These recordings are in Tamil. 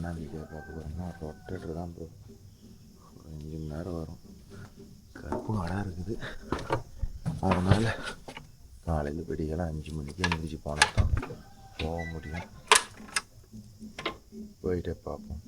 என்ன வீடியோ பார்க்க போகிறோம்னா ரொட்டேட்டர் தான் ப்ரோ. ஒரு 5 மணி நேரம் வரும். கருப்பு காடாக இருக்குது. அதனால் காலையில் விடியெல்லாம் 5 மணிக்கு எழுந்திரிச்சு போனால் தான் போக முடியும். போயிட்டே பார்ப்போம்.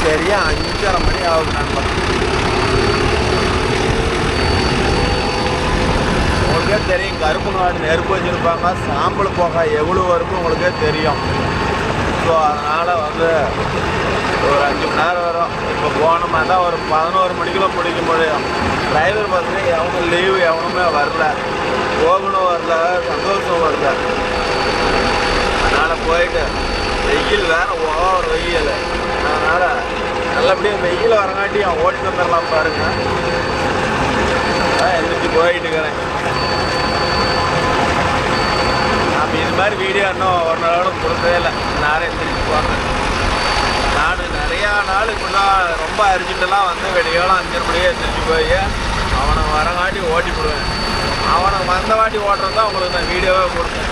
சரியா 5:30 மணி ஆகுது நண்பா. உங்களுக்கே தெரியும், கருப்பு காடு நெருப்பு வச்சுருப்பாங்க. சாம்பல் போக எவ்வளோ வரும்னு உங்களுக்கே தெரியும். ஸோ அதனால் ஒரு 5 மணி நேரம் வரும். இப்போ போனோம்னா தான் ஒரு 11 மணிக்குள்ளே பிடிக்க முடியும். டிரைவர் பஸ்ஸு எவனும் லீவு எவனுமே வரல, போகணும் வரல, சந்தோஷம் வரல. அதனால் போயிட்டு வெயில் வேறு ஓவர் வெயில். அதனால் நல்லபடியாக வெயில் வரங்காட்டியும் ஓட்டி வந்துடலாம் பாருங்க. எழுந்திரிச்சு போயிட்டு இருக்கிறேன். நம்ம இது மாதிரி வீடியோ இன்னும் ஒரு நாளும் கொடுத்ததே இல்லை. நேரம் எழுந்திரிச்சு போகிறேன். நான் நிறையா நாள் இப்படிலாம் ரொம்ப அரிஞ்சிட்டுலாம் வெடியோலாம் 5:30 மணியே எழுந்திரிச்சு போய் அவனை வரங்காட்டி ஓட்டி போடுவேன். அவனை வந்த வாட்டி ஓட்டுறது தான் உங்களுக்கு நான் வீடியோவே கொடுத்தேன்.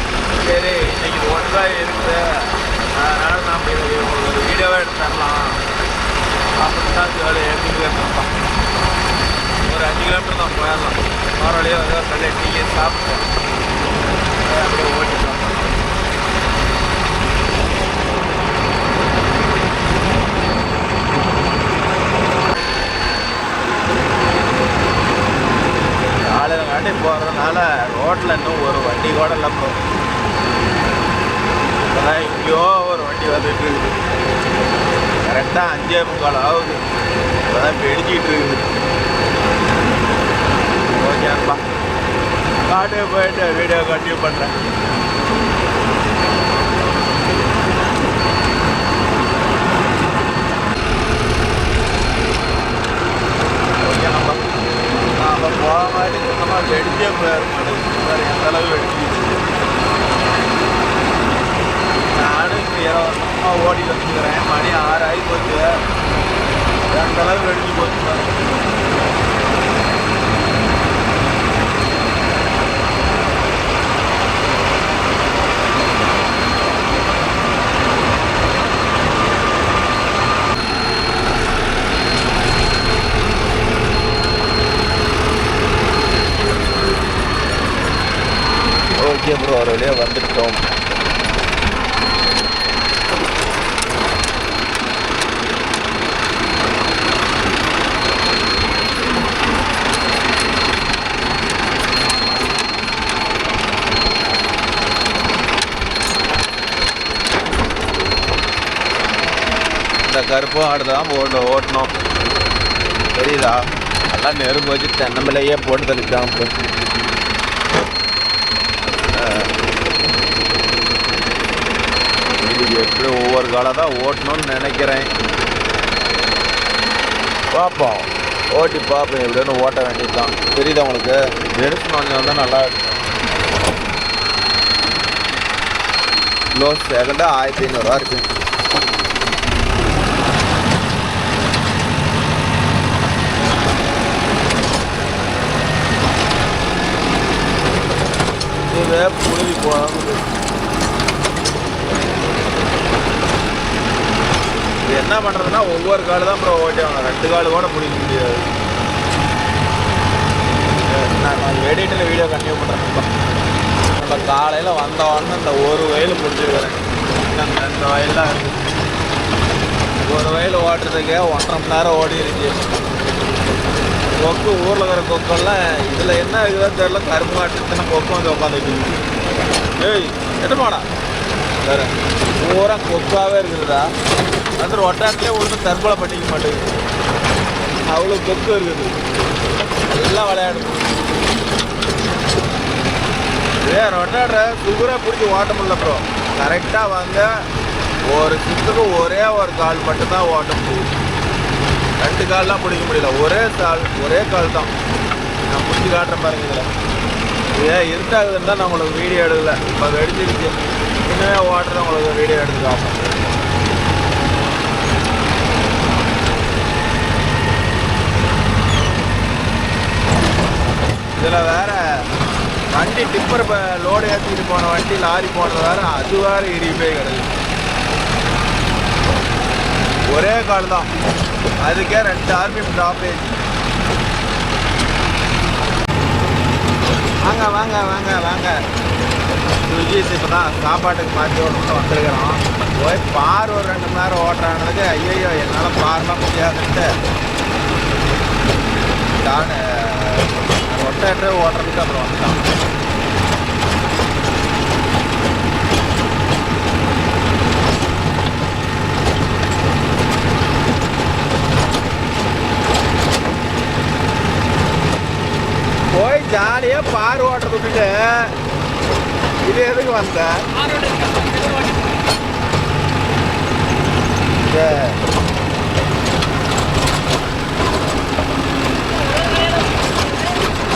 சரி இன்னைக்கு ஒன்று தான் இருக்குது, அதனால் நாம் உங்களுக்கு ஒரு வீடியோவே எடுத்து தரலாம் அப்படின்னு தான் சொல்லி எடுத்துக்கிட்டு ஒரு 5 கிலோமீட்டர் தான் போயிடலாம். போகிற வழியாக கல்லை டீயே சாப்பிட்டு அப்படியே ஓட்டிக்கலாம். காலையில் காட்டி போகிறதுனால ரோட்டில் இன்னும் ஒரு வண்டி கூட இல்லை போகும். இப்போதான் எங்கேயோ ஒரு வண்டி வந்துட்டு இருக்குது. கரெக்டாக 5:45 ஆகுது. இப்போதான் வெடிச்சிட்டு இருக்குது. ஓகேப்பா, காட்டுக்கு போயிட்டு வீடியோ கண்டினியூ பண்ணுறேன். ஓகேப்பா, நாம் போக மாதிரி சுத்தமாக வெடிச்சே போயிடும். எந்த அளவு வெடிச்சு நானும் இப்போ 20 வருஷமாக ஓடி வச்சுக்கிறேன். மணி 6 ஆகி போச்சு. எந்த அளவு வெடிச்சு போச்சு. ஓகே ப்ரோ, ஒரு வழியாக வந்துட்டோம். இந்த கருப்பும் ஆடுதான் ஓட்டணும். தெரியுதா? நல்லா நெருப்பு வச்சு தென்னம்பிள்ளையே போட்டு தெளிச்சான். இது எப்படி ஒவ்வொரு காலம் தான் ஓட்டணும்னு நினைக்கிறேன். பார்ப்போம், ஓட்டி பார்ப்போம். எப்படின்னு ஓட்ட வேண்டியது தான். தெரியுதா உங்களுக்கு? நெருப்பு நோஞ்சி வந்தால் நல்லா இருக்கும். கிலோ செகண்டாக 1500 ரூபா இருக்குது. இதுவே புழுதி போகுது. இது என்ன பண்ணுறதுன்னா ஒவ்வொரு காலு தான் ப்ரோ ஓட்டிவாங்க. 2 காலு கூட பிடிக்க முடியாது. நான் எடிட்டில் வீடியோ கண்டினியூ பண்ணுறேன். நம்ம காலையில் வந்தோடனே இந்த ஒரு வயல் பிடிச்சிருக்கிறேன். இந்த வயல்லாம் இருக்குது. ஒரு வயல் ஓட்டுறதுக்கே 1.5 மணி நேரம் ஓடிடுச்சு. கொக்கு ஊரில் இருக்கிற கொக்கெல்லாம் இதில் என்ன இருக்குதுன்னு தெரியல. கரும்பு காட்டுச்சுன்னா கொக்கு வந்து உட்காந்துருக்கு. ஏய் எட்டுமாடா வேறு பூரா கொக்காகவே இருக்குதுடா. ரொட்டாட்டிலே ஒன்றும் தற்கொலை பண்ணிக்க மாட்டேங்குது. அவ்வளோ கொக்கு இருக்குது. எல்லாம் விளையாடுது. இதே ரொட்டாட்டரை சுகராக பிடிச்சி ஓட்ட முடியல ப்ரோ. கரெக்டாக வந்து ஒரு சுத்துக்கு ஒரே ஒரு கால் மட்டும்தான் ஓட்ட முடியுது. 2 கால்லாம் பிடிக்க முடியல. ஒரே கால் தான். நான் பிடிச்சி காட்டுறேன் பாருங்க. இதில் இருட்டாகுதுன்னு தான் நான் உங்களுக்கு வீடியோ எடுக்கல. இப்போ வெடிச்சிருச்சு. இன்னுமே ஓட்டுறத உங்களுக்கு வீடியோ எடுத்து காப்பேன். இதில் வேற வண்டி டிப்பர் இப்போ லோடு ஏற்றிட்டு போன வண்டி லாரி போனது வேற, அது வேற இறுகி போய் கிடக்கு. ஒரே கால் தான், அதுக்கே 2 RPM ட்ராப் ஆயிடுச்சு. வாங்க வாங்க வாங்க வாங்க சுஜித் இப்போ தான் சாப்பாட்டுக்கு மாற்றி ஒன்று வந்துருக்கிறோம். போய் பார் ஒரு 2 மணி நேரம் ஓட்டுறானதுக்கு ஐயோ என்னால் பார்லாம் முடியாதுன்ட்டு நான் ரொட்டேட்டரே ஓட்டுறதுக்கு அப்புறம் வந்துட்டான். போய் ஜாலியாக பார் ஓட்டுறது விட்டுட்டு இது எதுக்கு வந்த?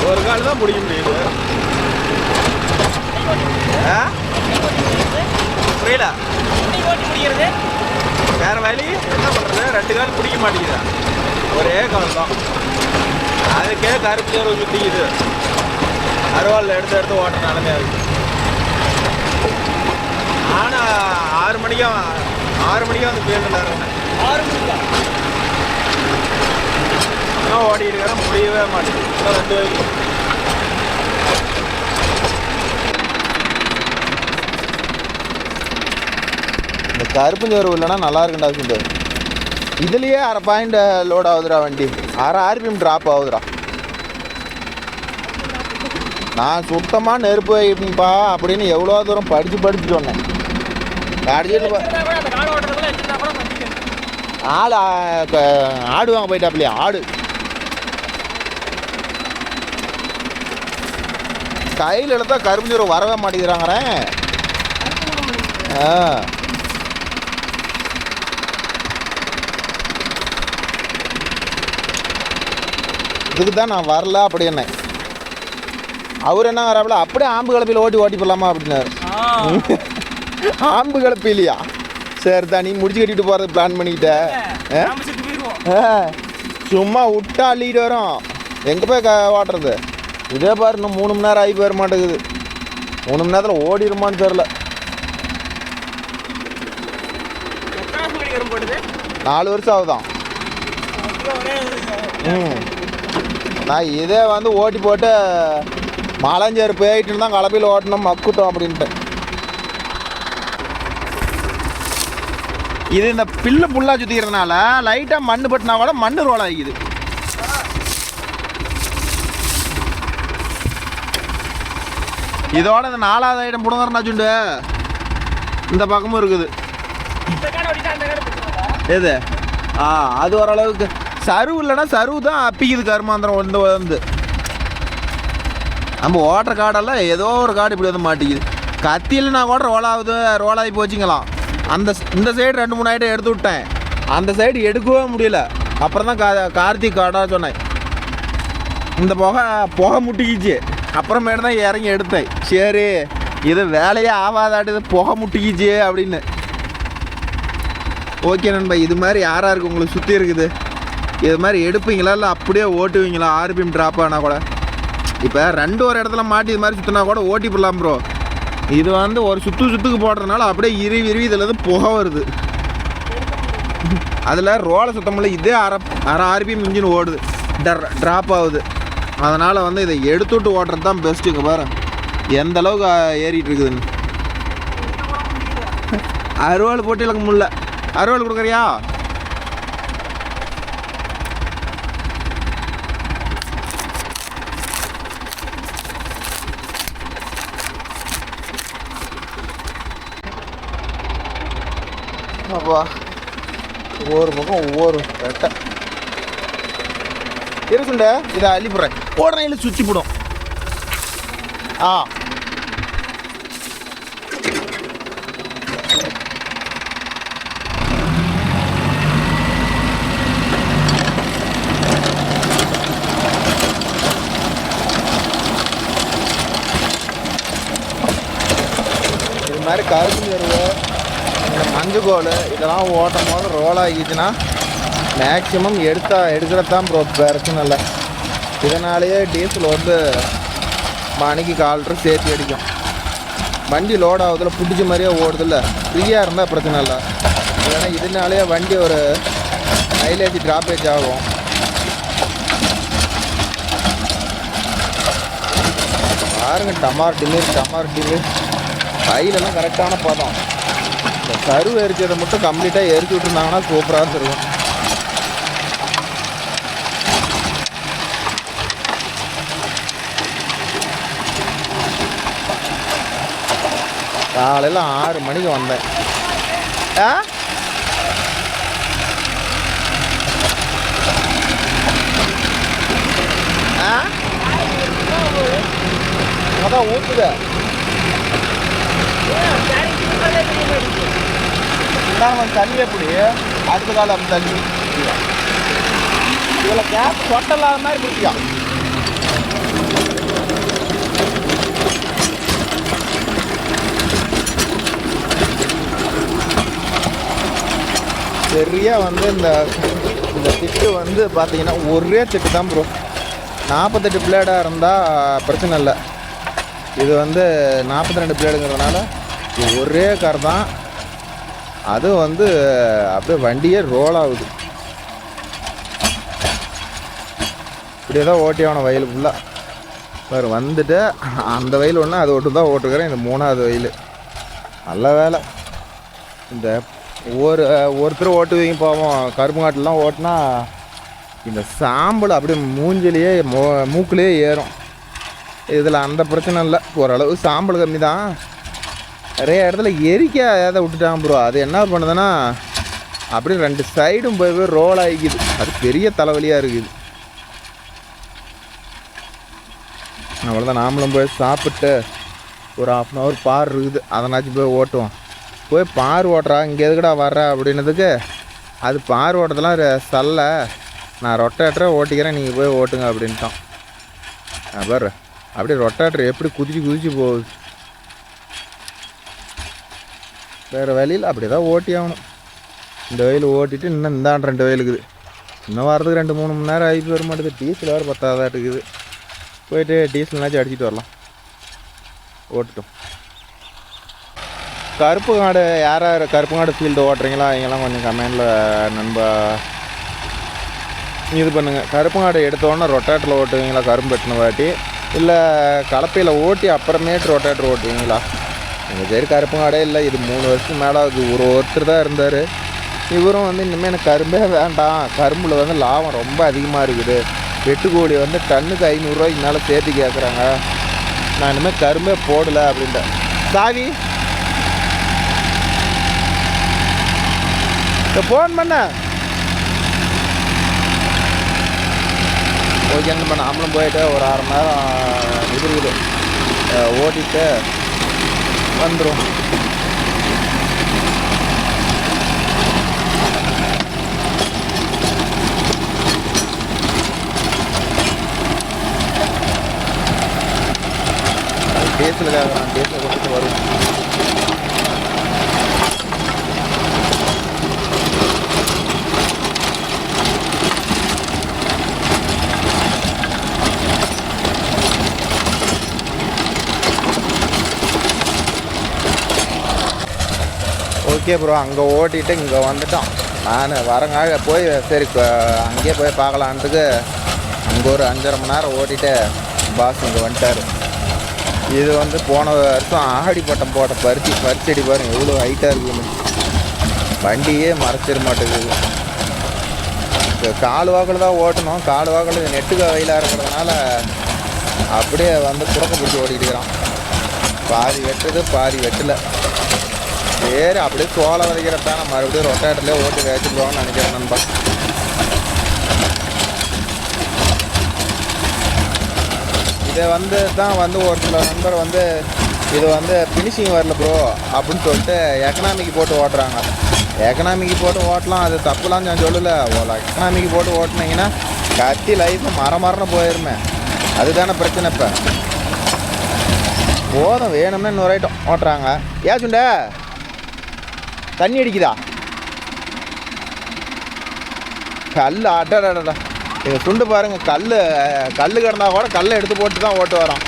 ஒரு கால் தான் பிடிக்க முடியுது. புரியல வேற வழி என்ன பண்றது? 2 கால் பிடிக்க மாட்டேங்குதா? ஒரே கால் தான், அதுக்கே கருப்பு சேர் சுத்திக்குது. அருவாள் எடுத்து ஓட்டினாலுமே இருக்கு. ஆனால் 6 மணிக்கு வந்து ஃபீல்டில் இருந்தேன். 6 மணிக்கா இன்னும் ஓடி இருக்கிறேன், முடியவே மாட்டேங்குது. இன்னும் 2 வயசு. இந்த கருப்பு சேர் இல்லைன்னா நல்லா இருக்குண்டா சுண்டு. இதுலேயே 1/2 பாயிண்ட் லோட் ஆகுதுடா வண்டி. 6 RPM ட்ராப் ஆகுதுடா. நான் சுத்தமாக நெருப்பு வைப்பா அப்படின்னு எவ்வளோ தூரம் படித்து சொன்னேன். ஆள் ஆடுவாங்க போயிட்டாப்லையா ஆடு. கையில் எடுத்தா கரும்பு சோறு வரவே மாட்டேங்கிறாங்கிறேன். இதுக்கு தான் நான் வரல அப்படின்னு. அவர் என்ன வராப்புல அப்படியே ஆம்பு கலப்பில் ஓட்டி போடலாமா அப்படின்னாரு. ஆம்பு கலப்பு இல்லையா? சரி தான், நீ முடிச்சு கட்டிட்டு போகிறது பிளான் பண்ணிக்கிட்ட. சும்மா விட்டா அள்ளிட்டு வரும். எங்கே போய் ஓட்டுறது? இதே பாரு, இன்னும் 3 மணி நேரம் ஆகி போயிட மாட்டேங்குது. 3 மணி நேரத்தில் ஓடிடுமான்னு தெரில. 4 வருஷம் ஆகுதான். நான் இதே வந்து ஓட்டி போட்டு மலைஞ்சேர் போயிட்டு தான் கலப்பையில் ஓட்டணும் மக்குட்டோம் அப்படின்ட்டு. இது இந்த பில்லு புல்லாக சுற்றிக்கிறதுனால லைட்டாக மண் பட்டினா கூட மண் ரோல் ஆகிக்குது. இதோட இந்த 4வது ஐட்டம் பிடுங்குறனா சுண்டு இந்த பக்கமும் இருக்குது. எது? அது ஓரளவுக்கு சருவு இல்லைன்னா சருவு தான் அப்பிக்குது கருமாந்திரம் வந்து. நம்ம ஓட்டுற காடெல்லாம் ஏதோ ஒரு காடு இப்படி வந்து மாட்டிக்குது. கத்தியில்னா கூட ரோலாகி போச்சுங்களாம். இந்த சைடு 2-3 ஐட்டம் எடுத்து விட்டேன். அந்த சைடு எடுக்கவே முடியல. அப்புறம் தான் கார்த்திக் காடா சொன்னேன். இந்த புகை முட்டிக்கிச்சு. அப்புறமேட்டு தான் இறங்கி எடுத்தேன். சரி இது வேலையே ஆகாதாட்டு புகை முட்டிக்கிச்சு அப்படின்னு. ஓகே நண்பா, இது மாதிரி யாராருக்கு உங்களுக்கு சுற்றி இருக்குது? இது மாதிரி எடுப்பீங்களா இல்லை அப்படியே ஓட்டுவீங்களா? RPM ட்ராப் ஆனால் கூட இப்போ 2 ஒரு இடத்துல மாட்டி இது மாதிரி சுற்றினா கூட ஓட்டி போடலாம் ப்ரோ. இது வந்து ஒரு சுற்றுக்கு போடுறதுனால அப்படியே இருவி இதில் இருந்து புகை வருது. அதில் ரோலை சுத்தமில்ல. இதே அரை RPM இன்ஜின் ஓடுது, ட்ராப் ஆகுது. அதனால் வந்து இதை எடுத்துவிட்டு ஓட்டுறது தான் பெஸ்ட்டுங்க. பாரு எந்த அளவுக்கு ஏறிட்டு இருக்குதுன்னு. அறுவாள் போட்டு இழக்க முடியல. அறுவாள் கொடுக்குறியா? அப்பா ஒவ்வொரு பக்கம் ஒவ்வொரு ரெட்டை இருக்குண்ட. இதை அள்ளி போடுறேன். போடுறேன் இல்லை சுற்றி போடும். கரும்பு எருவு, இந்த மஞ்சள் இதெல்லாம் ஓட்டும் போது ரோல் ஆகிடுச்சுன்னா மேக்ஸிமம் எடுக்கிறது தான் ப்ரோ பிரச்சனை இல்லை. இதனாலேயே டீசல் வந்து மணிக்கு 4 லிட்டர் சேர்த்து அடிக்கும். வண்டி லோட் ஆகுதுல பிடிச்ச மாதிரியே ஓடுதில்ல, ஃப்ரீயாக இருந்தால் பிரச்சனை இல்லை. இல்லைன்னா இதனாலேயே வண்டி ஒரு மைலேஜ் ட்ராப்பேஜ் ஆகும். பாருங்க, டமார் டிமிர் கையிலெல்லாம் கரெக்டான பதம். இந்த கருவு எரிச்சதை மட்டும் கம்ப்ளீட்டாக எரிச்சு விட்டுருந்தாங்கன்னா சூப்பராக இருக்கும். காலையில் 6 மணிக்கு வந்தேன். அதான் ஊற்றுத தண்ணி எப்படி அடுத்த காலம் தண்ணி இதில் கேப் சொட்டலாத மாதிரி பிடிக்கும். சரியாக வந்து இந்த திட்டு வந்து பார்த்தீங்கன்னா ஒரே திட்டு தான் ப்ரோ. 48 பிளேடாக இருந்தால் பிரச்சனை இல்லை. இது வந்து 42 பிளேடுங்கிறதுனால இது ஒரே கார் தான். அது வந்து அப்படியே வண்டியே ரோல் ஆகுது. இப்படியே தான் ஓட்டி ஆகணும் வயல் ஃபுல்லாக. வேறு வந்துட்டு அந்த வயல் ஒன்று அது ஒட்டு தான் ஓட்டுக்கிறேன். இந்த 3வது வயல் நல்ல வேலை. இந்த ஒருத்தர் ஓட்டுவீங்க போவோம். கரும்புங்காட்டிலாம் ஓட்டினா இந்த சாம்பல் அப்படியே மூஞ்சிலேயே மூக்கிலேயே ஏறும். இதில் அந்த பிரச்சனை இல்லை. ஓரளவு சாம்பல் கம்மி தான். நிறைய இடத்துல எரிக்க ஏதாவது விட்டுட்டாங்க ப்ரோ. அது என்ன பண்ணுதுன்னா அப்படியே 2 சைடும் போய் ரோல் ஆகிக்குது. அது பெரிய தலைவலியாக இருக்குது. அவ்வளோதான். நாமளும் போய் சாப்பிட்டு ஒரு 1/2 hour பார் இருக்குது, அதனாச்சும் போய் ஓட்டுவோம். போய் பார் ஓட்டுறா இங்கே எதுக்கடா வர்ற அப்படின்னதுக்கு, அது பார் ஓட்டுறதுலாம் சல்ல, நான் ரொட்டேட்டரை ஓட்டிக்கிறேன், நீங்கள் போய் ஓட்டுங்க அப்படின்ட்டான். பாரு அப்படியே ரொட்டேட்டர் எப்படி குதிச்சு போகுது. வேறு வழியில் அப்படி தான் ஓட்டி ஆகணும். இந்த வயல் ஓட்டிட்டு இன்னும் இந்தாண்டு 2 வயல் இருக்குது. இன்னும் வரதுக்கு 2-3 மணி நேரம் ஆகி வர மாட்டேது. டீசல் வேறு பத்தாதான் இருக்குது. போயிட்டு டீசல்னாச்சும் அடிச்சுட்டு வரலாம். ஓட்டுட்டோம். கருப்பு காடு யார் கருப்பு காடு ஃபீல்டு ஓட்டுறீங்களா அவங்கெல்லாம் கொஞ்சம் கமெண்டில் நண்பா இது பண்ணுங்கள். கருப்பு காடு எடுத்தோடனே ரொட்டேட்டரில் ஓட்டுவீங்களா கரும்பு வெட்டின வாட்டி, இல்லை கலப்பையில் ஓட்டி அப்புறமேட்டு ரொட்டேட்டர் ஓட்டுவீங்களா? எங்கள் சரி கருப்பு காடே இல்லை. இது 3 வருஷத்துக்கு மேலே ஆகுது. ஒருத்தர் தான் இருந்தார். இவரும் வந்து இனிமேல் எனக்கு கரும்பே வேண்டாம், கரும்பில் வந்து லாபம் ரொம்ப அதிகமாக இருக்குது, வெட்டுக்கூலி வந்து டன்னுக்கு 500 ரூபாய்க்கு மேலே சேர்த்து கேட்குறாங்க, நான் இனிமேல் கரும்பே போடலை அப்படின்ட்டேன். சாவி ஃபோன் பண்ண ஓகே நம்ம நாமளும் போயிட்டு ஒரு 1/2 மணி நேரம் இருக்குது ஓட்டிட்டு வந்துடும். டீசலுக்காக நான் டீசல் கொடுத்துட்டு வருவேன். ஓகே ப்ரோ, அங்கே ஓட்டிட்டு இங்கே வந்துட்டோம். நான் வரங்காக போய் சரி அங்கேயே போய் பார்க்கலான்ட்டுக்கு அங்கே ஒரு 5.5 மணி நேரம் ஓட்டிட்டு பாஸ் இங்கே வந்துட்டார். இது வந்து போன வருஷம் ஆடி பட்டம் போட்ட பறிச்செடி பாருங்க எவ்வளோ ஹைட்டாக இருக்குதுன்னு. வண்டியே மறைச்சிட மாட்டேங்குது. கால் வாக்கில் தான் ஓட்டணும். கால் வாக்கில் நெட்டுக்கு வயலாக இருக்கிறதுனால அப்படியே வந்து குறக்க பிடிச்சி ஓட்டிக்கிட்டு இருக்கிறான். பாதி வெட்டுது பாதி வெட்டலை. சரி அப்படியே சோளம் விதைக்கிறப்ப நான் மறுபடியும் ரொட்டேட்டர்லேயே ஓட்டி வச்சுக்குவாங்கன்னு நினைக்கிறேன் நண்பா. இதை வந்து தான் வந்து ஒரு சில நண்பர் வந்து இது வந்து ஃபினிஷிங் வரல ப்ரோ அப்படின்னு சொல்லிட்டு எக்கனாமிக்கு போட்டு ஓட்டுறாங்க. எக்கனாமிக்கு போட்டு ஓட்டலாம், அது தப்புலாம் நான் சொல்லலை. எக்கனாமிக்கு போட்டு ஓட்டினீங்கன்னா கத்தி லைஃப் மரம்னு போயிருமே, அதுதானே பிரச்சனை. இப்போ போதும், வேணும்னா இன்னொரு ஐட்டம் ஓட்டுறாங்க. ஏன் சுண்ட தண்ணி அடிக்குதா? கல் அடடா, இது சுண்டு பாருங்க. கல் கிடந்தா கூட கல்லை எடுத்து போட்டு தான் ஓட்டு வரோம்.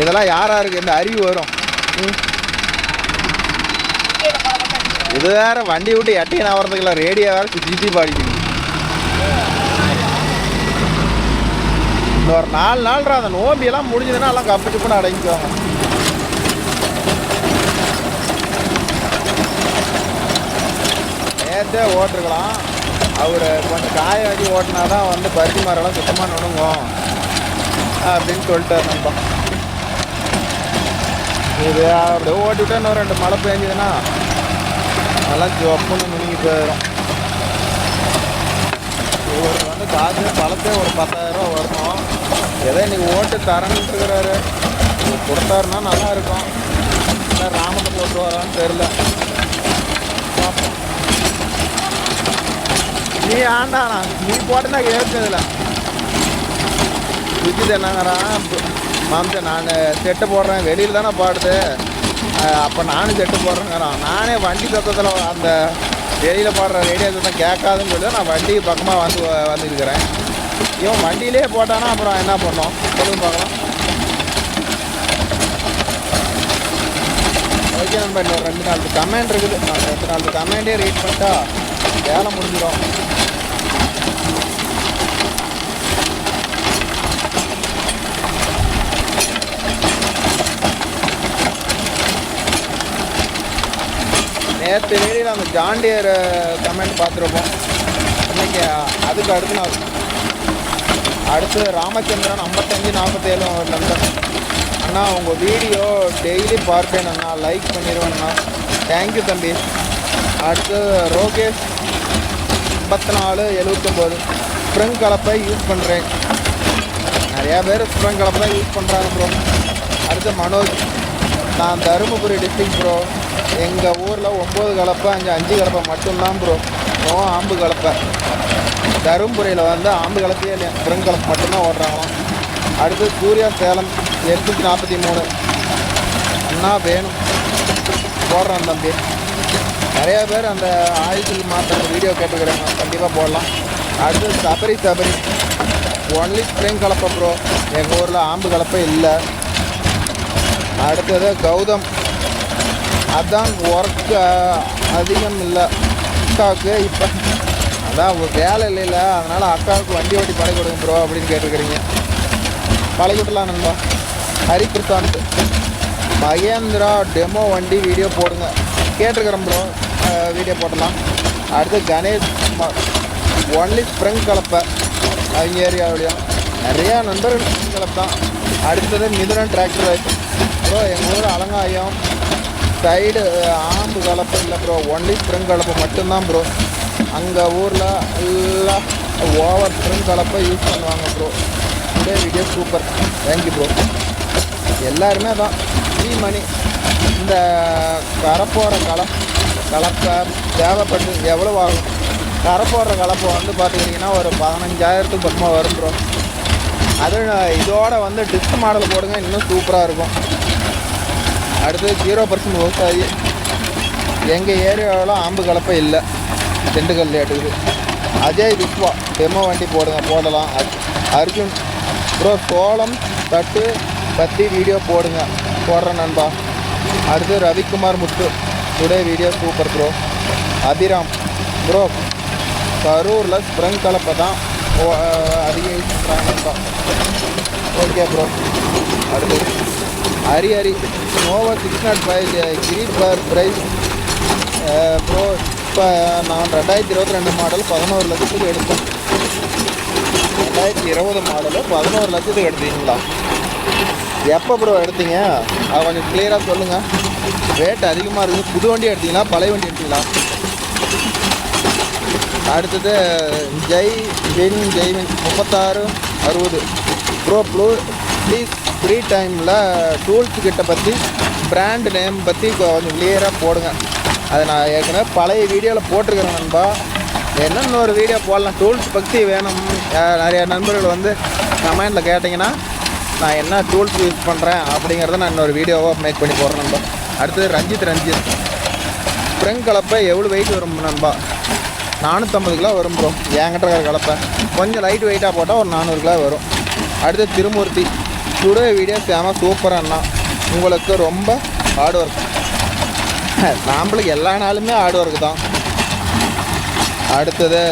இதெல்லாம் யாருக்கு இந்த அறிவு வரும்? இது வேற வண்டி விட்டு எட்டையை நவரத்துக்குள்ள ரேடியோ வேற சுற்றி பாடிக்குது. இன்னொரு 4 நாள்ரா அந்த நோம்பியெல்லாம் முடிஞ்சதுன்னா எல்லாம் கப்பு கப்புன்னு அடங்கிக்குவாங்க. நேற்றே ஓட்டுருக்கலாம். அவர் கொஞ்சம் காய வச்சு ஓட்டினா தான் வந்து பருத்தி மரம்லாம் சுத்தமாக நுணுங்கும் அப்படின்னு சொல்லிட்டார் நண்பா. இது அப்படியே ஓட்டிவிட்டா இன்னும் 2 மழை பெஞ்சதுன்னா நல்லா ஜொப்புன்னு நுணுங்கி போயிடும். இவருக்கு வந்து காசு பழத்தே ஒரு 10,000 ரூபா வரணும். எதோ இன்றைக்கி ஓட்டு தரேன்னு இருக்கிறாரு. கொடுத்தாருன்னா நல்லா இருக்கும். இல்லை ராமத்தை போட்டு வரான்னு தெரில. நீ ஆண்டாண்ணா, நீ போட்டுனா ஏற்றதில்ல. விஜித் என்னங்கிறான், மாம்ச நான் செட்டு போடுறேன், வெளியில் தானே பாடுது, அப்போ நானும் செட்டு போடுறேங்கிறான். நானே வண்டி சத்தத்தில் அந்த வெளியில் பாடுற ரேடியோ சத்தம் கேட்காதுன்னு சொல்லி நான் வண்டி பக்கமாக வந்துருக்கிறேன். இவன் வண்டியிலே போட்டானா அப்புறம் என்ன பண்ணோம் சொல்லுங்க பார்க்கலாம். ஓகே நண்பா, இன்னொரு 2-4 கமெண்ட் இருக்குது. அந்த 2-4 கமெண்டே ரீட் பண்ணிட்டா வேலை முடிஞ்சிடும். நேற்று வீடியோவில் அந்த ஜாண்டியர் கமெண்ட் பார்த்துருப்போம். இன்றைக்கி அதுக்கு அடுத்து ராமச்சந்திரன் 5547 ஒரு நம்பர். அண்ணா உங்கள் வீடியோ டெய்லி பார்ப்பேன் அண்ணா, லைக் பண்ணிடுவேண்ணா. தேங்க்யூ தம்பி. அடுத்து ரோகேஷ் 5479 ஸ்ப்ரிங் கலப்பை யூஸ் பண்ணுறேன். நிறையா பேர் ஸ்ப்ரிங் கலப்பை தான் யூஸ் பண்ணுறாங்க ப்ரோ. அடுத்து மனோஜ், நான் தருமபுரி டிஸ்ட்ரிக்ட் ப்ரோ. எங்கள் ஊரில் 9 கலப்பை 5 கலப்பை மட்டும்தான் ப்ரோ. ஆம்பு கலப்பை. தருமபுரியில் வந்து ஆம்பு கலப்பையே இல்லையா, ஸ்ப்ரிங் கலப்பை மட்டும்தான் ஓடுறாங்களாம். அடுத்து சூர்யா சேலம் 843 அண்ணா வேணும் போடுறான் தம்பி. நிறையா பேர் அந்த ஆயில் மாற்ற வீடியோ கேட்டுக்கிறாங்க, கண்டிப்பாக போடலாம். அடுத்து சபரி ஒன்லி ஸ்ப்ரிங் கலப்பை ப்ரோ, எங்கள் ஊரில் ஆம்பு கலப்பை இல்லை. அடுத்தது கௌதம், அதான் ஒர்க்கு அதிகம் இல்லை அக்காவுக்கு, இப்போ அதான் வேலை இல்லைல்ல, அதனால் அக்காவுக்கு வண்டி ஓட்டி பழகி கொடுங்க ப்ரோ அப்படின்னு கேட்டுருக்கிறீங்க. பழகி விடலாம் நண்பா. ஹரிபிரசாந்த், மகேந்திரா டெமோ வண்டி வீடியோ போடுங்க கேட்டுருக்கிறேன் ப்ரோ, வீடியோ போடலாம். அடுத்து கணேஷ், ஒன்லி ஸ்ப்ரிங் கலப்பை அவங்க ஏரியாவிலையும் நிறையா நண்பர்கள் ஸ்ப்ரிங் கலப்பை தான். அடுத்தது மிதுரன் டிராக்டர் ப்ரோ, எங்கள் ஊர் அலங்காயம் சைடு ஆம்பு கலப்பை இல்லை ப்ரோ, ஒன்லி ஸ்ப்ரிங் கலப்பை மட்டும்தான் ப்ரோ. அங்கே ஊரில் எல்லாம் ஓவர் ஸ்ப்ரிங் கலப்பை யூஸ் பண்ணுவாங்க bro. Today video super, thank you bro. எல்லாருமே தான் மணி. இந்த கரப்போகிற கலப்பை தேவைப்பட்டு எவ்வளோ ஆகும்? கரப்போடுற கலப்பை வந்து பார்த்துக்கிட்டிங்கன்னா ஒரு 15,000க்கு பக்கமாக வரும் ப்ரோ. அது இதோட வந்து டிஸ்க் மாடல் போடுங்க, இன்னும் சூப்பராக இருக்கும். அடுத்து 0% விவசாயி, எங்கள் ஏரியாவில் ஆம்பு கலப்பை இல்லை, திண்டுக்கல் ஏட்டுக்குது. அஜய் விஸ்வா டெமோ வண்டி போடலாம். அர்ஜுன் ப்ரோ, சோளம் தட்டு பற்றி வீடியோ போடுறேன் நண்பா. அடுத்து Ravikumar Muthu, today video super bro. Abhiram bro, கரூரில் ஸ்ப்ரிங் கலப்பை தான் அதிகம் யூஸ் பண்ணுறாங்க நண்பா. Okay bro. அடுத்து ஹரி நோவா 605 கிரீட் பர் ப்ரைஸ் ப்ரோ. இப்போ நான் 2022 மாடல் 11 லட்சத்துக்கு எடுத்தேன். 2020 மாடலு 11 லட்சத்துக்கு எடுத்தீங்களா? எப்போ ப்ரோ எடுத்தீங்க? அது கொஞ்சம் கிளியராக சொல்லுங்கள். ரேட் அதிகமாக இருக்குது. புது வண்டி எடுத்தீங்களா, பழைய வண்டி எடுத்தீங்களா? அடுத்தது ஜெய்வின் 3660 ப்ரோ. ப்ளீஸ் ஃப்ரீ டைமில் டூல்ஸ் கிட்ட பற்றி பிராண்ட் நேம் பற்றி கொஞ்சம் கிளியராக போடுங்க. அதை நான் ஏற்கனவே பழைய வீடியோவில் போட்டிருக்கிறேன் நண்பா. என்னென்ன ஒரு வீடியோ போடலாம், டூல்ஸ் பற்றி வேணும். நிறைய நண்பர்கள் வந்து கமெண்டில் கேட்டிங்கன்னா நான் என்ன டூல்ஸ் யூஸ் பண்ணுறேன் அப்படிங்கிறத நான் இன்னொரு வீடியோவாக மேக் பண்ணி போடுறேன் நண்பா. அடுத்தது ரஞ்சித் ஸ்ப்ரிங் கலப்பை எவ்வளோ வெயிட் வரும் நண்பா? 450 கிலோ வரும் ப்ரோ. என்கிட்ட இருக்கிற கலப்பை கொஞ்சம் லைட் வெயிட்டாக போட்டால் ஒரு 400 கிலோ வரும். அடுத்து திருமூர்த்தி டுடே வீடியோ சூப்பராக அண்ணா, உங்களுக்கு ரொம்ப ஹார்ட் ஒர்க். நம்மளுக்கு எல்லா நாளுமே ஹார்ட் ஒர்க்கு தான். அடுத்தது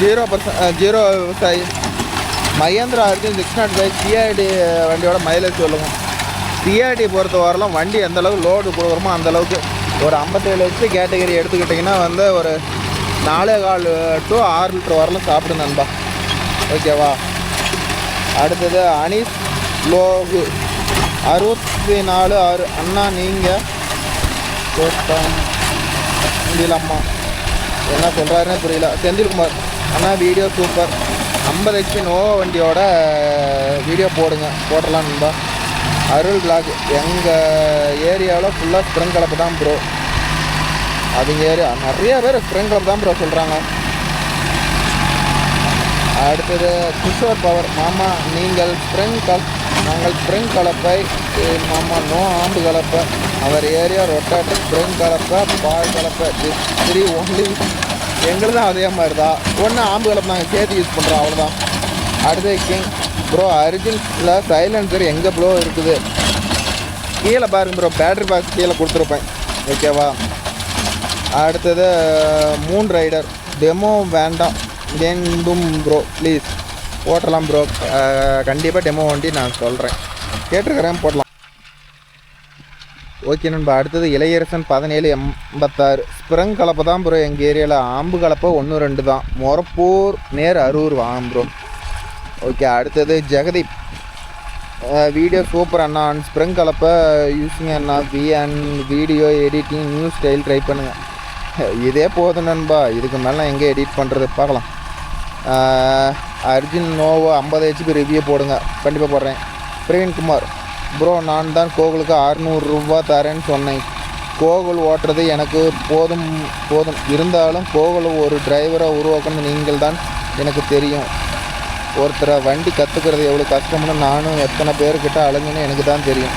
0% விவசாயி மகேந்திரா அர்ஜுன் 605 சிஆர்டி வண்டியோட மைலேஜ் சொல்லுங்கள். சிஆர்டி பொறுத்த வரலாம் வண்டி எந்தளவுக்கு லோடு கொடுக்குறோமோ அந்தளவுக்கு ஒரு 57 லிட்டர் கேட்டகரி எடுத்துக்கிட்டிங்கன்னா வந்து ஒரு 4.25 to 6 லிட்டர் வரலாம் சாப்பிடு நண்பா. ஓகேவா? அடுத்தது அனீஸ் லோகு 64 அண்ணா நீங்கள் முடியலம்மா என்ன சொல்கிறாருன்னே புரியல. செந்தில்குமார் அண்ணா வீடியோ சூப்பர், 50 HP நோவா வண்டியோட வீடியோ போடலாம் நண்பா. அருள் பிளாக் எங்கள் ஏரியாவில் ஃபுல்லாக ஸ்ப்ரிங் கலப்பு தான் ப்ரோ. அவங்க ஏரியா நிறைய பேர் ஸ்ப்ரிங் கலப்பு தான் ப்ரோ சொல்கிறாங்க. அடுத்தது கிஷோர் பவர் மாமா நாங்கள் ஸ்ப்ரிங் கலப்பை மாமா நோ ஆம்பு கலப்பை அவர் ஏரியா ரொட்டாட்டர் ஸ்ப்ரிங் கலப்பை பால் கலப்பை திரி ஒன்லி எங்களுக்கு தான் அதே மாதிரி தான். ஒன்று ஆம்பு கலப்பை நாங்கள் சேர்த்து யூஸ் பண்ணுறோம், அவ்வளோதான். அடுத்தது கிங் ப்ரோ அர்ஜுன்ஸில் சைலன்சர் எங்கே ப்ரோ இருக்குது? கீழே பாருங்க ப்ரோ, பேட்ரி பாக்ஸ் கீழே கொடுத்துருப்பேன். ஓகேவா? அடுத்தது மூன் ரைடர் டெமோ வேண்டும் ப்ரோ ப்ளீஸ். ஓட்டலாம் ப்ரோ, கண்டிப்பாக டெமோ வண்டி நான் சொல்கிறேன், கேட்டிருக்கிறேன், போடலாம். ஓகே நண்பா. அடுத்தது இளையரசன் 1786 ஸ்ப்ரிங் கலப்பை தான் ப்ரோ எங்கள் ஏரியாவில். ஆம்பு கலப்பை 1-2 தான். மொரப்பூர் நேர் 60 வாங்க ப்ரோ. ஓகே. அடுத்தது ஜெகதீப் வீடியோ சூப்பர் அண்ணா, ஸ்ப்ரிங் கலப்பை யூஸிங் அண்ணா video editing new style try பண்ணுங்கள். இதே போதும் நண்பா, இதுக்கு மேலே நான் எங்கே எடிட் பண்ணுறது பார்க்கலாம். அர்ஜுன் நோவோ 50 HP ரிவ்யூ போடுங்க, கண்டிப்பாக போடுறேன். பிரவீன்குமார் ப்ரோ நான் தான் கோகுலுக்கு 600 ரூபா தரேன்னு சொன்னேன். கோகுல் ஓட்டுறது எனக்கு போதும் இருந்தாலும் கோகுல் ஒரு டிரைவரை உருவாக்கணும் நீங்கள் தான் எனக்கு தெரியும். ஒருத்தரை வண்டி கற்றுக்கிறது எவ்வளோ கஷ்டம்னு நானும் எத்தனை பேர்கிட்ட அலைஞ்சுன்னு எனக்கு தான் தெரியும்.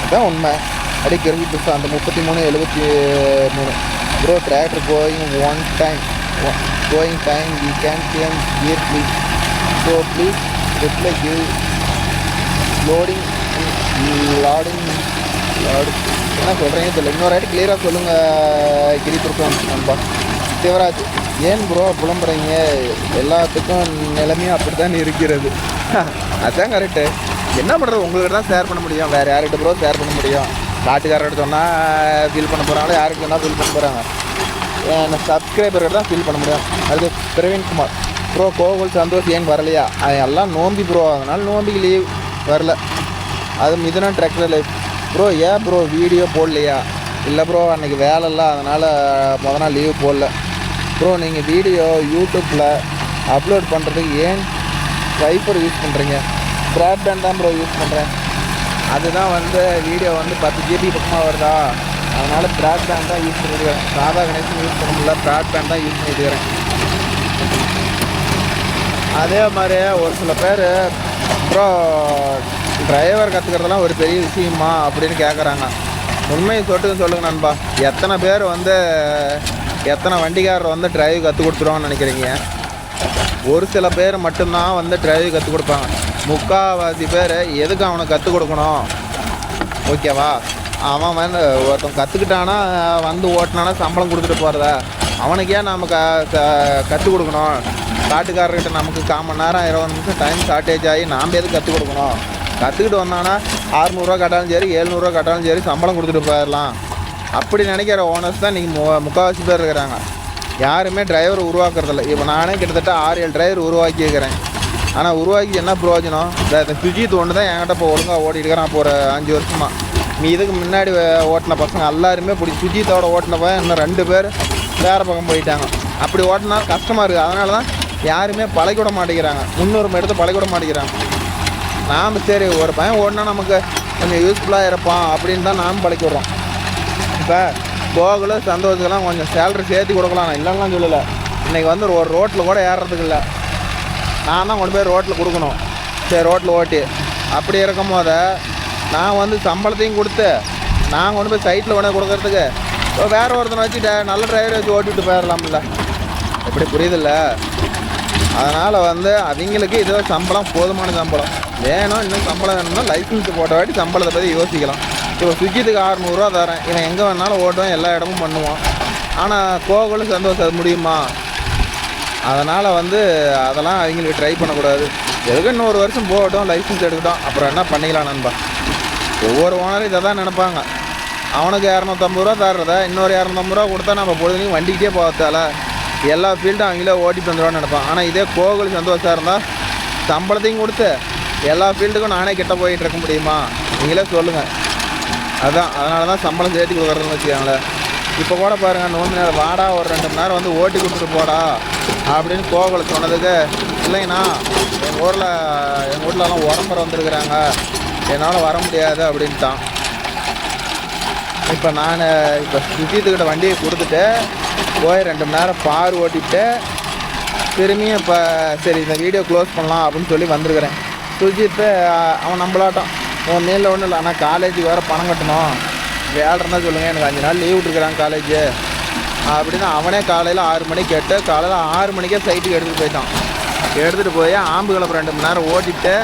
அதுதான் உண்மை. அடிக்கடி புதுசாக அந்த 3373 bro tractor going time we can change gear please. So please reply give loading என்ன சொல்கிறீங்க தெரியல. இன்னொரு ஆயிட்டு கிளியராக சொல்லுங்கள் கிரிபிருக்கோம் நண்பா. சிவராஜ் ஏன் ப்ரோ புலம்புறீங்க? எல்லாத்துக்கும் நிலைமையும் அப்படி தான் இருக்கிறது. அதுதான் கரெக்டு. என்ன பண்ணுறது, உங்களுக்கு தான் ஷேர் பண்ண முடியும், வேறு யார்கிட்ட ப்ரோ ஷேர் பண்ண முடியும்? காட்டுக்காரர்கிட்ட சொன்னால் ஃபீல் பண்ண போகிறாங்களோ, யாருக்கு சொன்னால் ஃபீல் பண்ண போகிறாங்க? சப்ஸ்கிரைபர்கிட்ட தான் ஃபீல் பண்ண முடியும். அது பிரவீன்குமார் ப்ரோ கோகுல் சந்தோஷ் ஏன் வரலையா? எல்லாம் நோம்பி ப்ரோ, அதனால் நோம்பிக்கு லீவ் வரல. அது மிதுனா டிராக்டர் லைஃப் ப்ரோ ஏன் ப்ரோ வீடியோ போடலையா? இல்லை ப்ரோ அன்றைக்கி வேலை இல்லை, அதனால் மொதல் நாள் லீவ் போடல ப்ரோ. நீங்கள் வீடியோ யூடியூப்பில் அப்லோட் பண்ணுறதுக்கு ஏன் வைஃபர் யூஸ் பண்ணுறீங்க? ப்ராட்பேண்ட் தான் ப்ரோ யூஸ் பண்ணுறேன். அதுதான் வந்து வீடியோ வந்து 10 GB பக்கமாக வருதா, அதனால் ப்ராட்பேண்ட் தான் யூஸ் பண்ணிக்கிறேன். சாதா கனெக்ஷன் யூஸ் பண்ண முடியல, ப்ராட்பேண்ட் தான் யூஸ் பண்ணிட்டுக்கிறேன். அதே மாதிரி ஒரு சில பேர் ப்ரோ டிரைவர் கற்றுக்கிறதுலாம் ஒரு பெரிய விஷயமா அப்படின்னு கேட்குறாங்க. உண்மையை சொல்லுங்கள் நண்பா, எத்தனை பேர் வந்து எத்தனை வண்டிக்காரர் வந்து டிரைவ் கற்றுக் கொடுத்துருவாங்கன்னு நினைக்கிறீங்க? ஒரு சில பேர் மட்டும்தான் வந்து டிரைவ் கற்றுக் கொடுப்பாங்க. முக்கால்வாசி பேர் எதுக்கு அவனுக்கு கற்றுக் கொடுக்கணும்? ஓகேவா? அவன் வந்து ஒருத்தன் கற்றுக்கிட்டானா வந்து ஓட்டினானா சம்பளம் கொடுத்துட்டு போகிறதா? அவனுக்கே நம்ம கற்றுக் கொடுக்கணும்? காட்டுக்காரர்கிட்ட நமக்கு 1/4 மணி நேரம் 20 நிமிஷம் டைம் ஷார்ட்டேஜ் ஆகி நாம் எதுக்கு கற்றுக் கொடுக்கணும்? கற்றுக்கிட்டு வந்தானா 600 கட்டாலும் சரி 700 கட்டாலும் சரி சம்பளம் கொடுத்துட்டு போயிடலாம். அப்படி நினைக்கிற ஓனர்ஸ் தான் இன்றைக்கி முக்கால்வாசி பேர் இருக்கிறாங்க. யாருமே டிரைவர் உருவாக்குறதில்ல. இப்போ நானே கிட்டத்தட்ட 6-7 டிரைவர் உருவாக்கி இருக்கிறேன். ஆனால் உருவாக்கி என்ன பிரயோஜனம்? இந்த சுஜித் ஒன்று தான் என்கிட்ட இப்போ ஒழுங்காக ஓட்டிகிட்டு இருக்கிறான். அப்போ ஒரு 5 வருஷமாக. நீ இதுக்கு முன்னாடி ஓட்டின பசங்க எல்லாருமே இப்படி சுஜித்தோட ஓட்டினப்ப இன்னும் 2 பேர் வேறு பக்கம் போயிட்டாங்க. அப்படி ஓட்டினா கஷ்டமாக இருக்குது. அதனால தான் யாருமே பழகிவிட மாட்டேங்கிறாங்க, முன்னுரிமை எடுத்து பழகிவிட மாட்டேங்கிறாங்க. நாம் சரி ஒரு பையன் ஓடினா நமக்கு கொஞ்சம் யூஸ்ஃபுல்லாக இருப்பான் அப்படின்னு தான் நாம் பழக்கி விட்றோம். இப்போ கோகுல சந்தோஷத்துக்கெல்லாம் கொஞ்சம் சேலரி சேர்த்து கொடுக்கலாம், இல்லைன்னா சொல்லலை. இன்றைக்கி வந்து ஒரு ரோட்டில் கூட ஏறுறதுக்கு இல்லை, நான் தான் கொண்டு போய் ரோட்டில் கொடுக்கணும். சரி ரோட்டில் ஓட்டி. அப்படி இருக்கும் போது நான் வந்து சம்பளத்தையும் கொடுத்து நான் கொண்டு போய் சைட்டில் கொண்டு கொடுக்கறதுக்கு வேறு ஒருத்தனை வச்சுட்டு நல்ல டிரைவரை வச்சு ஓட்டிகிட்டு போயிடலாம்ல. எப்படி புரியுதில்ல? அதனால் வந்து அவங்களுக்கு இதோ சம்பளம் போதுமான சம்பளம் வேணும். இன்னும் சம்பளம் வேணும்னா லைசன்ஸ் போட்ட வாட்டி சம்பளத்தை பற்றி யோசிக்கலாம். இப்போ சுஜித்துக்கு 600 ரூபா தரேன், இவன் எங்கே வேணாலும் ஓட்டுவான், எல்லா இடமும் பண்ணுவான். ஆனால் கோகுலும் சந்தோஷம் அது முடியுமா? அதனால் வந்து அதெல்லாம் அவங்களுக்கு ட்ரை பண்ணக்கூடாது. எதுக்கு இன்னும் 1 வருஷம் போகட்டும், லைசன்ஸ் எடுக்கட்டும், அப்புறம் என்ன பண்ணிக்கலாம் நண்பா. ஒவ்வொரு ஓனரும் இதை தான் நினைப்பாங்க. அவனுக்கு 250 ரூபா தர்றத இன்னொரு 250 ரூபா கொடுத்தா நம்ம பொழுதுனையும் வண்டிக்கிட்டே போகிறதால எல்லா ஃபீல்டும் அவங்களே ஓட்டிட்டு வந்துடுவான்னு நினைப்பான். ஆனால் இதே கோகுல் சந்தோஷம் இருந்தால் சம்பளத்தையும் கொடுத்து எல்லா ஃபீல்டுக்கும் நானே கிட்ட போயிட்டு இருக்க முடியுமா? நீங்களே சொல்லுங்கள். அதுதான், அதனால தான் சம்பளம் சேர்த்து கொடுக்குறதுன்னு வச்சுக்காங்களேன். இப்போ கூட பாருங்கள், நோம்பு நேரம் வாடா ஒரு 2 மணி நேரம் வந்து ஓட்டி கொடுத்துட்டு போடா அப்படின்னு கோகுலை சொன்னதுக்கு, இல்லைங்கண்ணா எங்கள் வீட்டிலலாம் உடம்புற வந்துருக்குறாங்க, என்னால் வர முடியாது அப்படின்ட்டான். இப்போ நான் இப்போ சுஜித்துக்கிட்ட வண்டியை கொடுத்துட்டு போய் 2 மணி நேரம் பார் ஓட்டிவிட்டு திரும்பியும் இப்போ சரி இந்த வீடியோ க்ளோஸ் பண்ணலாம் அப்படின்னு சொல்லி வந்திருக்கிறேன். சுஜித்து அவன் நம்மளாட்டம் உன் மேலில் ஒன்றும் இல்லை, ஆனால் காலேஜுக்கு வேறு பணம் கட்டணும், வேலை இருந்தால் சொல்லுங்கள், எனக்கு 5 நாள் லீவ் விட்டுருக்குறாங்க காலேஜு அப்படின்னு அவனே காலையில் 6 மணிக்கு கேட்டு காலையில் 6 மணிக்கே சைட்டுக்கு எடுத்துகிட்டு போயிட்டான். எடுத்துகிட்டு போய் ஆம்பு கிளப்பு 2 மணி நேரம் ஓட்டிட்டு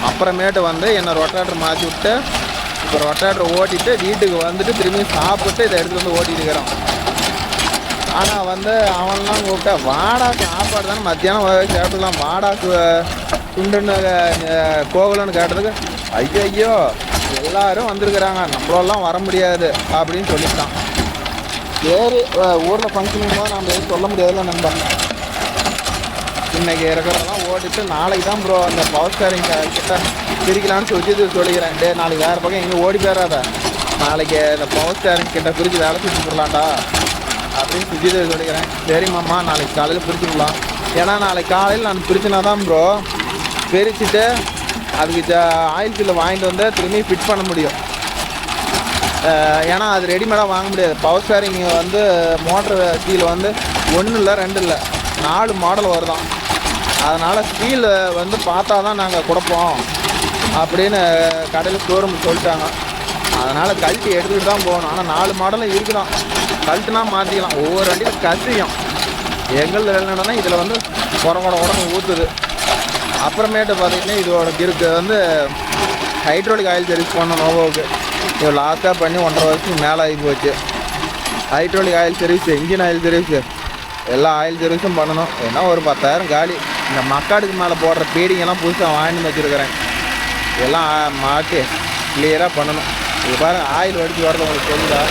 அப்புறமேட்டு வந்து என்னை ரொட்டாட்டர் மாற்றி விட்டு இப்போ ரொட்டாட்டர் ஓட்டிட்டு வீட்டுக்கு வந்துட்டு திரும்பி சாப்பிட்டு இதை எடுத்துகிட்டு வந்து ஓட்டிட்டு இருக்கிறான். ஆனால் வந்து அவன்லாம் கூப்பிட்டா வாடா சாப்பாடு தானே மத்தியானம் சாப்பிட்டுக்கலாம், வாடா சுண்டுன்னு கோகுலன்னு கேட்டதுக்கு ஐயோ எல்லோரும் வந்திருக்கிறாங்க, நம்மளெல்லாம் வர முடியாது அப்படின்னு சொல்லிட்டான். சரி ஊரில் ஃபங்க்ஷனும் போது நம்ம எதுவும் சொல்ல முடியாதுல்ல நண்பா. இன்றைக்கி இருக்கிறதெல்லாம் ஓட்டிட்டு நாளைக்கு தான் ப்ரோ அந்த பவர் ஸ்டாரிங் கிட்ட பிரிக்கலான்னு சொல்லிக்கிறேன். நாளைக்கு வேறு பக்கம் எங்கே ஓடி போயிடாத, நாளைக்கு இந்த பவர் ஸ்டாரிங் கிட்ட பிரித்து வேலை செஞ்சு போடலாம்டா அப்படின்னு சுஜித்து சொல்லிக்கிறேன். சரிம்மாம்மா நாளைக்கு காலையில் பிரிச்சுக்கலாம், ஏன்னா நாளைக்கு காலையில் நான் பிரிச்சுனா தான் ப்ரோ பிரிச்சுட்டு அதுக்கு ஆயில் ஃபீல்டில் வாங்கிட்டு வந்து திரும்பி ஃபிட் பண்ண முடியும். ஏன்னா அது ரெடிமேடாக வாங்க முடியாது. பவர் ஸ்டாரிங் வந்து மோட்ரு கீழே வந்து 1 இல்லை 2 இல்லை 4 மாடல் வருதான். அதனால் ஸ்டீல் வந்து பார்த்தா தான் நாங்கள் கொடுப்போம் அப்படின்னு கடையில் ஷோரூம் சொல்லிட்டாங்க. அதனால் கழட்டி எடுத்துக்கிட்டு தான் போகணும். ஆனால் 4 மாடலும் இருக்குதான், கழட்டுனா மாற்றிக்கலாம். ஒவ்வொரு வண்டியும் கசியும். எங்கள் என்னென்னா இதில் வந்து உடம்பு ஊற்றுது. அப்புறமேட்டு பார்த்திங்கன்னா இதோட கிருக்கு வந்து ஹைட்ரோலிக் ஆயில் சர்வீஸ் பண்ணணும் நோவோவுக்கு. இது லாஸ்ட்டாக பண்ணி 1.5 வருஷத்துக்கு மேலே ஆகி போச்சு. Hydraulic oil service, engine oil service, எல்லா ஆயில் சர்வீஸும் பண்ணணும். ஏன்னா ஒரு 10,000 காலி. இந்த மக்காடுக்கு மேலே போடுற பீடிங்கெல்லாம் புதுசாக வாங்கி வச்சுருக்கிறேன். எல்லாம் மாட்டி கிளியராக பண்ணணும். இது பாருங்கள் ஆயில் வடித்து வரது உங்களுக்கு தெரியுதா?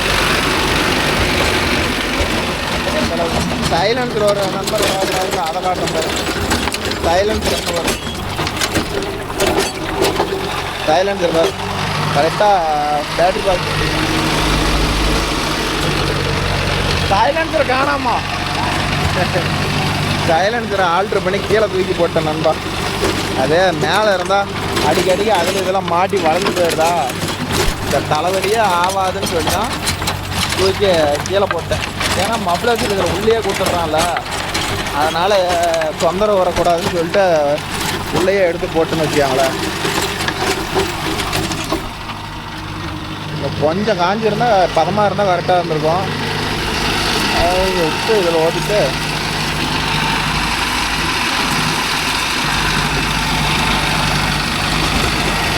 சைலன்ஸில் ஒரு நம்பர் அதை காட்டுற பாரு. சைலன்ஸர் வரும், சைலன்ஸர் பாரு கரெக்டாக பேட்டரி பாக்ஸ். சைலன்ஸர் காணாமா? சைலன்ஸரை ஆல்ட்ரு பண்ணி கீழே தூக்கி போட்டேன் நண்பா. அதே மேலே இருந்தால் அடிக்கடிக்கு அதில் இதெல்லாம் மாட்டி வளர்ந்து போயிடுதா, இந்த தலைவலியே ஆகாதுன்னு சொல்லி தான் தூக்கி கீழே போட்டேன். ஏன்னா மப்ளர் இதில் உள்ளே கொடுத்துட்றான்ல, அதனால் தொந்தரவு வரக்கூடாதுன்னு சொல்லிட்டு உள்ளேயே எடுத்து போட்டுன்னு வச்சுக்காங்களேன். கொஞ்சம் காஞ்சிருந்தால் பதமாக இருந்தால் கரெக்டாக இருந்திருக்கும். உப்பு இதில் ஓட்டிட்டு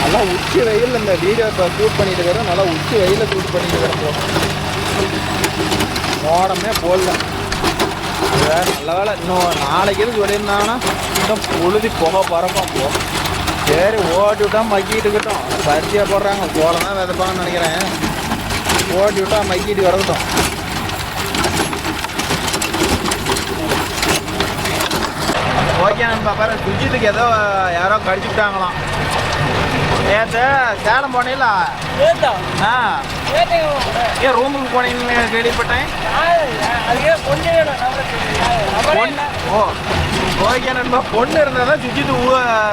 நல்லா உச்சி வெயில் இந்த வீடியோ இப்போ ஷூட் பண்ணிட்டு இருக்கிறோம். நல்லா உச்சி வெயிலில் ஷூட் பண்ணிட்டு இருக்கிறோம். மோடமே போடல. அது வேறு நல்ல வேலை. இன்னும் நாளைக்கு எதுவும் சொல்லியிருந்தாங்கன்னா இன்னும் புழுதி புகை பறக்கும். போ சரி ஓட்டி விட்டால் மக்கிட்டு இருக்கட்டும். பருத்தியாக போடுறாங்க, சோளம் தான் விதைப்பாங்கன்னு நினைக்கிறேன். ஓட்டி விட்டால் மக்கிட்டு வரட்டும். ஓகே நண்பா, பாரு சுஜித்துக்கு ஏதோ யாரோ கடிச்சு விட்டாங்களாம். நேற்று சேலம் போனீங்களா? ஏன் ரூமுக்கு போனீங்கன்னு கேள்விப்பட்டேன். ஓ ஓகே நண்பா, பொண்ணு இருந்தால் தான் சுஜித்து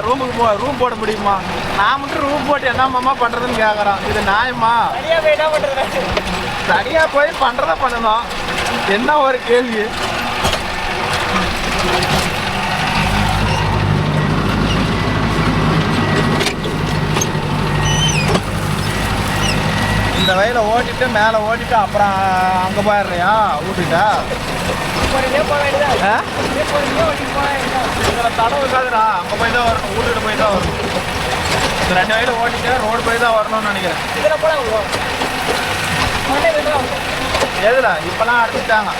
ரூமுக்கு ரூம் போட முடியுமா? நான் மட்டும் ரூம் போட்டு என்னம்மா பண்ணுறதுன்னு கேட்குறான். இது நியாயமா? தனியாக போய் பண்ணுறதா பண்ணணும். என்ன ஒரு கேள்வி. இந்த வயலை ஓட்டிட்டு மேலே ஓட்டிட்டு அப்புறம் அங்கே போயிடுறியா வீட்டுக்கிட்ட? இதில் தடம் இருக்காதுடா, அங்கே போய் தான் வரணும், வீட்டுக்கிட்ட போய் தான் வரணும். இந்த 2 வயலை ஓட்டிட்டு ரோடு போய் தான் வரணும்னு நினைக்கிறேன். எதுல இப்போலாம் அடிச்சுட்டாங்க,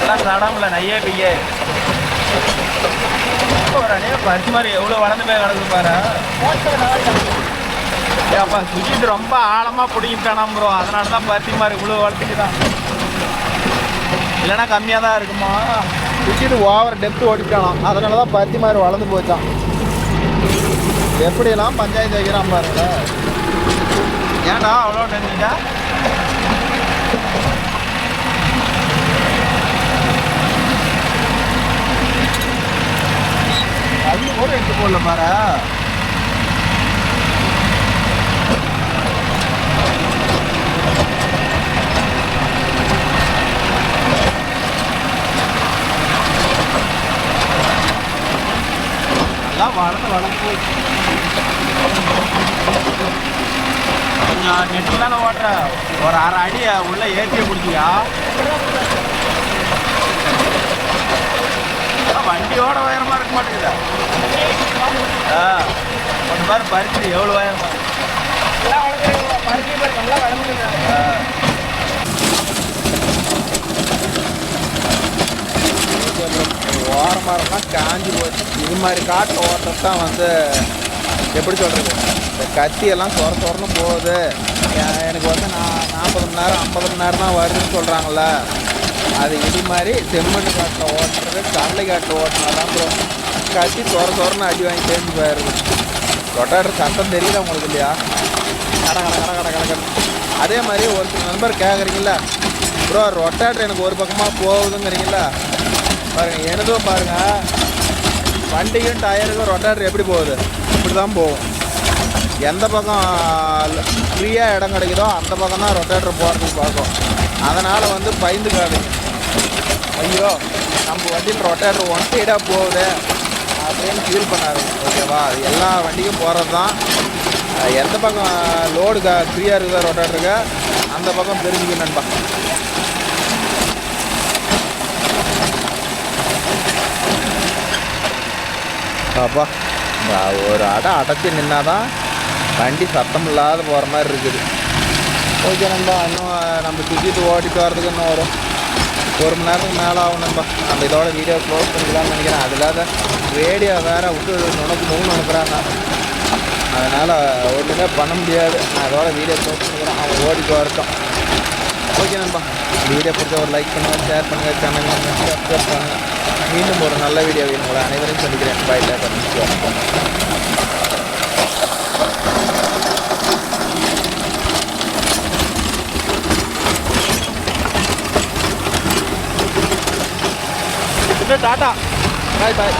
எல்லாம் தடம்ல நையே பிய்யே. ஒரு அணியாக பறிச்சு மாதிரி எவ்வளோ வளர்ந்து போய் கிடக்குது பாரு. ஏப்பா சுஜித் ரொம்ப ஆழமாக பிடிக்கிட்டானா ப்ரோ, அதனால தான் பருத்தி மாதிரி இவ்வளோ வளர்த்துக்குதான், இல்லைன்னா கம்மியாக தான் இருக்குமா. சுஜித் ஓவர் டெப்த் ஓட்டிட்டானாம், அதனால தான் பருத்தி மாதிரி வளர்ந்து போச்சான். எப்படியெல்லாம் பஞ்சாயத்து வைக்கிறான் பாருங்களேன். ஏன்டா அவ்வளோ தெரிஞ்சுட்டா? அது கூட எடுத்து போடல பாரு. நல்லா வளர்ந்து போச்சு. கொஞ்சம் நெட்டு தானே ஓட்டுற, ஒரு 1/2 அடி உள்ள ஏற்றிய பிடிச்சியா? வண்டியோட உயரமாக இருக்க மாட்டேங்குதா? கொஞ்சம் பாரு பறிச்சு எவ்வளோ உயரமா ஓரமாக இருந்தால் காஞ்சி போச்சு. இது மாதிரி காட்டு ஓட்டுறது தான் வந்து எப்படி சொல்கிறது, இந்த கத்தியெல்லாம் சொரன்னு போகுது. எனக்கு வந்து நான் 40 மணி நேரம் 50 மணி நேரம் தான் வருதுன்னு சொல்கிறாங்கள, அது இது மாதிரி செம்மண் காட்டில் ஓட்டுறது, கடலை காட்டில் ஓட்டினா தான் ப்ரோ கத்தி சொரன்னு அடி வாங்கி தேர்ந்து போயிடுது. ரொட்டாட்டர் சத்தம் தெரியல உங்களுக்கு இல்லையா? கட கட கட கட கட கட. அதே மாதிரி ஒரு சில நண்பர் கேட்குறீங்கள ப்ரோ ரொட்டாட்டர் எனக்கு ஒரு பக்கமாக போகுதுங்கிறீங்களா? பாருங்கள் எனதும் பாருங்கள், வண்டிக்கும் டயருக்கும் ரொட்டாட்டர் எப்படி போகுது, இப்படி தான் போகும். எந்த பக்கம் ஃப்ரீயாக இடம் கிடைக்குதோ அந்த பக்கம் தான் ரொட்டாட்டர் போகிறதுக்கு பார்க்கும். அதனால் வந்து பயந்துக்காதுங்க, ஐயோ நம்ம வண்டியில் ரொட்டாட்டர் ஒன் சைடாக போகுது அப்படின்னு ஃபீல் பண்ணாது. ஓகேவா? அது எல்லா வண்டிக்கும் போகிறது தான். எந்த பக்கம் லோடு ஃப்ரீயாக இருக்குதோ ரொட்டாட்டருக்கு அந்த பக்கம் தெரிஞ்சுக்கணும்பா. அப்பா ஒரு அடைச்சி நின்னா தான் வண்டி சத்தம் இல்லாத போகிற மாதிரி இருக்குது. ஓகே நண்பா, இன்னும் நம்ம சுற்றிட்டு ஓட்டிட்டு வரதுக்கு இன்னும் வரும் 1 மணி நேரத்துக்கு மேலே ஆகும் நண்பா. நம்ம இதோட வீடியோ க்ளோஸ் பண்ணிக்கலாம்னு நினைக்கிறேன். அது இல்லாத ரேடியோ வேறு விட்டு நுணுக்கு அனுப்புகிறாங்க, அதனால் ஒன்றுமே பண்ண முடியாது. நான் இதோட வீடியோ க்ளோஸ் பண்ணிக்கிறேன், அவன் ஓடிட்டு வரட்டும். ஓகே நண்பா, வீடியோ பிடிச்ச ஒரு லைக் பண்ணுங்கள், ஷேர் பண்ணுங்கள், சேனல் சப்ஸ்கிரைப் பண்ணுங்கள். மீண்டும் ஒரு நல்ல வீடியோ உங்களை அனைவரையும் சந்திக்கிறேன். பாய் லேட்டர். டாட்டா, பாய் பாய்.